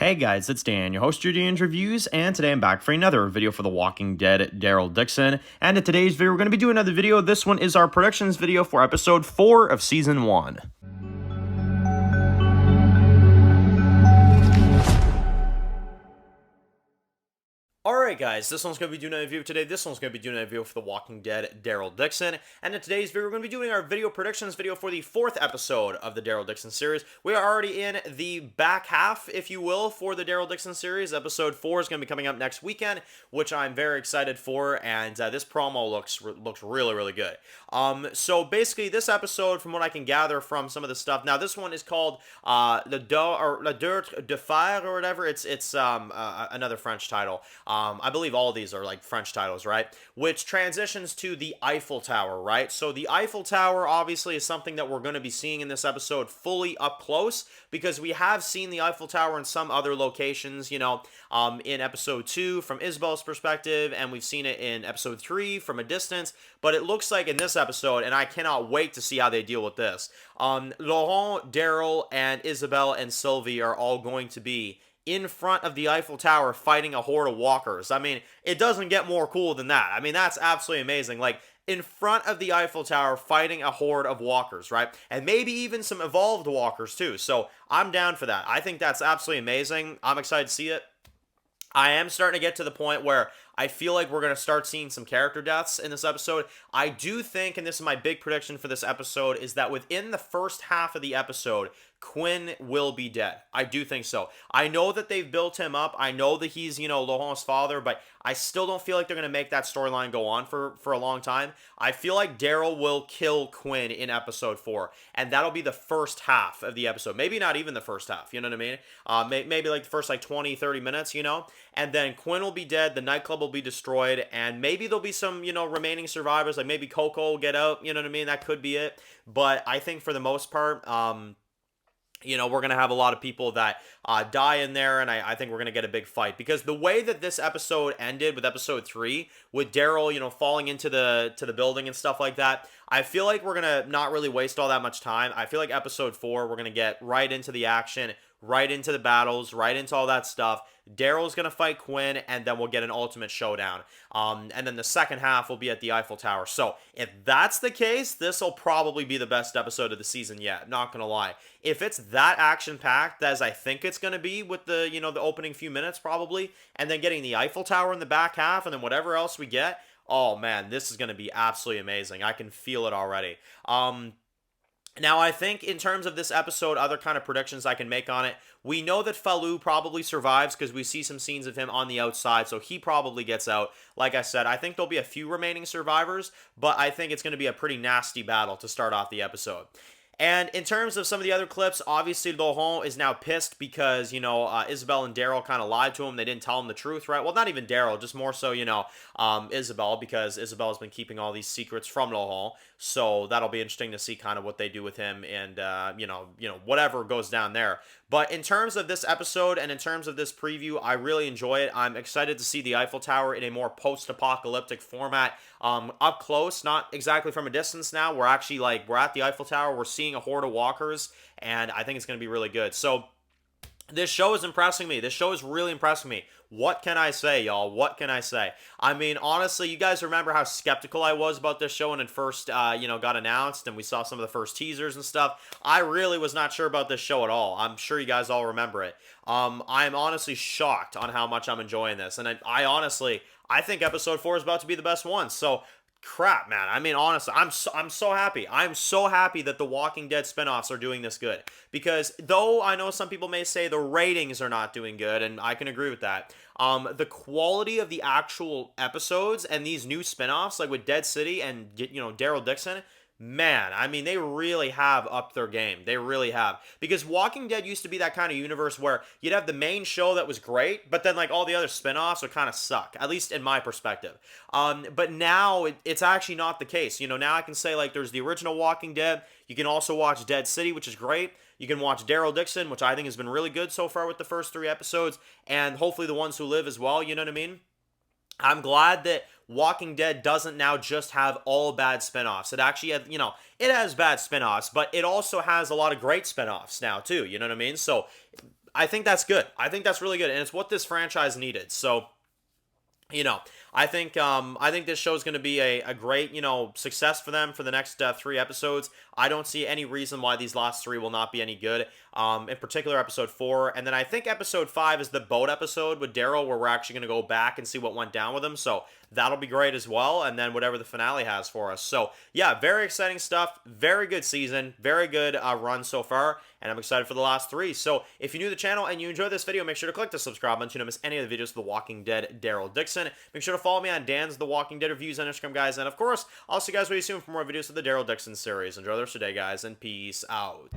Hey guys, it's Dan, your host, Judy Reviews, and today I'm back for another video for The Walking Dead, Daryl Dixon. And in today's video, we're going to be doing another video. This one is our predictions video for episode 4 of season 1. Alright guys, this one's going to be doing a review today. This one's going to be doing a review for The Walking Dead, Daryl Dixon. And in today's video, we're going to be doing our video predictions video for the 4th episode of the Daryl Dixon series. We are already in the back half, if you will, for the Daryl Dixon series. Episode 4 is going to be coming up next weekend, which I'm very excited for, and this promo looks really, really good. So basically, this episode, from what I can gather from some of the stuff, now this one is called La Dirt de Fer or whatever. It's another French title. I believe all of these are like French titles, right? Which transitions to the Eiffel Tower, right? So the Eiffel Tower obviously is something that we're going to be seeing in this episode fully up close, because we have seen the Eiffel Tower in some other locations, in episode 2 from Isabel's perspective, and we've seen it in episode 3 from a distance, but it looks like in this episode, and I cannot wait to see how they deal with this, Laurent, Daryl, and Isabel and Sylvie are all going to be in front of the Eiffel Tower fighting a horde of walkers. I mean, it doesn't get more cool than that. I mean, that's absolutely amazing. Like, in front of the Eiffel Tower fighting a horde of walkers, right? And maybe even some evolved walkers too. So I'm down for that. I think that's absolutely amazing. I'm excited to see it. I am starting to get to the point where I feel like we're going to start seeing some character deaths in this episode. I do think, and this is my big prediction for this episode, is that within the first half of the episode, Quinn will be dead. I do think so. I know that they've built him up. I know that he's, Laurent's father, but I still don't feel like they're going to make that storyline go on for a long time. I feel like Daryl will kill Quinn in episode 4, and that'll be the first half of the episode. Maybe not even the first half, you know what I mean? Maybe like the first 20, 30 minutes, and then Quinn will be dead, the nightclub will be destroyed, and maybe there'll be some, remaining survivors, like maybe Coco will get out, you know what I mean? That could be it. But I think for the most part, we're going to have a lot of people that die in there, and I think we're going to get a big fight. Because the way that this episode ended with episode 3, with Daryl, falling into the building and stuff like that, I feel like we're going to not really waste all that much time. I feel like episode 4, we're going to get right into the action, right into the battles, right into all that stuff. Daryl's going to fight Quinn, and then we'll get an ultimate showdown. And then the second half will be at the Eiffel Tower. So if that's the case, this will probably be the best episode of the season yet. Not going to lie. If it's that action-packed as I think it's going to be with the, the opening few minutes probably, and then getting the Eiffel Tower in the back half, and then whatever else we get, oh man, this is going to be absolutely amazing. I can feel it already. Now, I think in terms of this episode, other kind of predictions I can make on it, we know that Falou probably survives because we see some scenes of him on the outside, so he probably gets out. Like I said, I think there'll be a few remaining survivors, but I think it's going to be a pretty nasty battle to start off the episode. And in terms of some of the other clips, obviously Laurent is now pissed because, Isabel and Daryl kind of lied to him. They didn't tell him the truth, right? Well, not even Daryl, just more so, Isabel, because Isabel's been keeping all these secrets from Laurent. So that'll be interesting to see kind of what they do with him and, whatever goes down there. But in terms of this episode and in terms of this preview, I really enjoy it. I'm excited to see the Eiffel Tower in a more post-apocalyptic format, up close, not exactly from a distance now. We're actually we're at the Eiffel Tower. We're seeing a horde of walkers, and I think it's going to be really good. So this show is impressing me. This show is really impressing me. What can I say, y'all? What can I say? I mean, honestly, you guys remember how skeptical I was about this show when it first, got announced, and we saw some of the first teasers and stuff. I really was not sure about this show at all. I'm sure you guys all remember it. I'm honestly shocked on how much I'm enjoying this, and I think episode 4 is about to be the best one. So crap, man. I mean, honestly, I'm so happy. I'm so happy that the Walking Dead spinoffs are doing this good. Because though I know some people may say the ratings are not doing good, and I can agree with that, the quality of the actual episodes and these new spinoffs, like with Dead City and, Daryl Dixon, man, I mean, they really have upped their game. They really have. Because Walking Dead used to be that kind of universe where you'd have the main show that was great, but then all the other spinoffs would kind of suck, at least in my perspective. But now it's actually not the case. Now I can say there's the original Walking Dead. You can also watch Dead City, which is great. You can watch Daryl Dixon, which I think has been really good so far with the first 3 episodes, and hopefully The Ones Who Live as well, you know what I mean? I'm glad that Walking Dead doesn't now just have all bad spinoffs. It actually has, it has bad spinoffs, but it also has a lot of great spinoffs now too, you know what I mean? So I think that's good. I think that's really good, and it's what this franchise needed. So, you know, I think this show is going to be a great, success for them for the next 3 episodes. I don't see any reason why these last three will not be any good. In particular, episode 4, and then I think episode 5 is the boat episode with Daryl, where we're actually going to go back and see what went down with him. So that'll be great as well. And then whatever the finale has for us. So yeah, very exciting stuff. Very good season. Very good run so far. And I'm excited for the last 3. So if you're new to the channel and you enjoyed this video, make sure to click the subscribe button so you don't miss any of the videos of The Walking Dead Daryl Dixon. Make sure to follow me on Dan's The Walking Dead reviews on Instagram, guys. And of course, I'll see you guys really soon for more videos of the Daryl Dixon series. Enjoy the rest of the day, guys, and peace out.